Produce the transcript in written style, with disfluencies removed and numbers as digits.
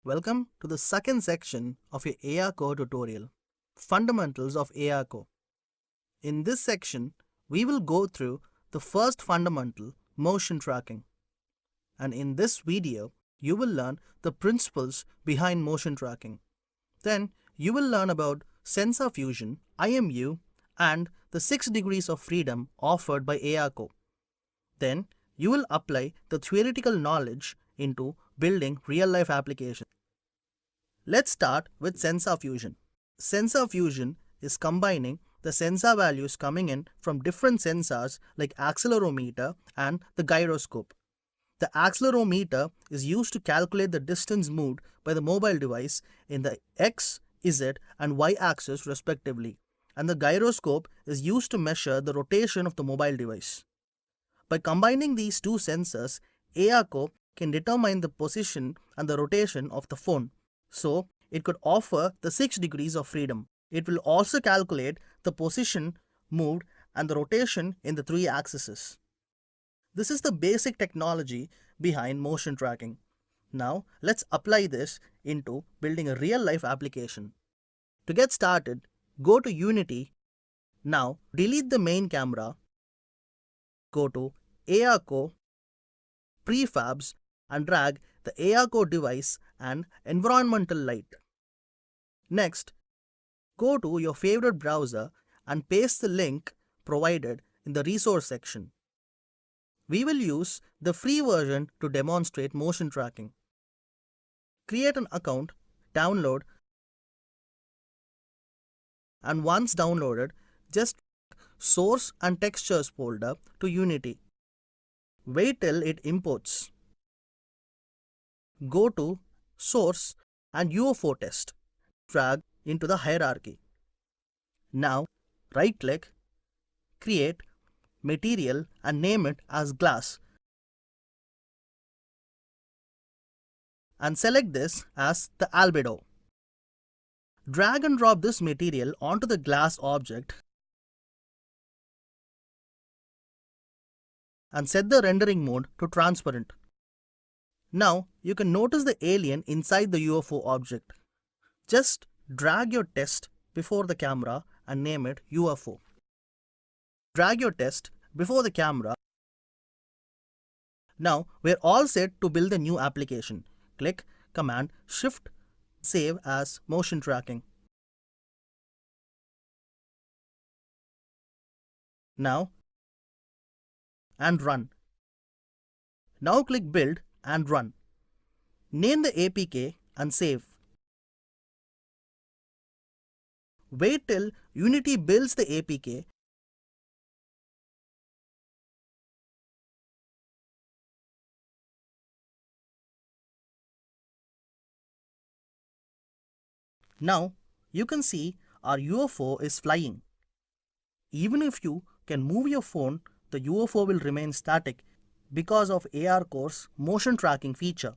Welcome to the second section of your ARCore tutorial, Fundamentals of ARCore. In this section, we will go through the first fundamental, motion tracking. And in this video, you will learn the principles behind motion tracking. Then, you will learn about sensor fusion, IMU, and the 6 degrees of freedom offered by ARCore. Then, you will apply the theoretical knowledge into building real-life applications. Let's start with sensor fusion. Sensor fusion is combining the sensor values coming in from different sensors like accelerometer and the gyroscope. The accelerometer is used to calculate the distance moved by the mobile device in the X, Z, and Y axis respectively, and the gyroscope is used to measure the rotation of the mobile device. By combining these two sensors, ARCore can determine the position and the rotation of the phone. So, it could offer the 6 degrees of freedom. It will also calculate the position moved and the rotation in the 3 axes. This is the basic technology behind motion tracking. Now, let's apply this into building a real-life application. To get started, go to Unity. Now, delete the main camera. Go to ARCore, Prefabs, and drag the ARCore device and environmental light. Next, go to your favorite browser and paste the link provided in the resource section. We will use the free version to demonstrate motion tracking. Create an account, download, and once downloaded, just Source and Textures folder to Unity. Wait till it imports. Go to Source and UFO test. Drag into the hierarchy. Now, right-click, create material and name it as glass. And select this as the albedo. Drag and drop this material onto the glass object and set the rendering mode to transparent. Now, you can notice the alien inside the UFO object. Just drag your test before the camera and name it UFO. Drag your test before the camera. Now, we're all set to build a new application. Click Command Shift Save as motion tracking. Now, and run. Now click Build and run. Name the APK and save. Wait till Unity builds the APK. Now, you can see our UFO is flying. Even if you can move your phone, the UFO will remain static because of ARCore's motion tracking feature.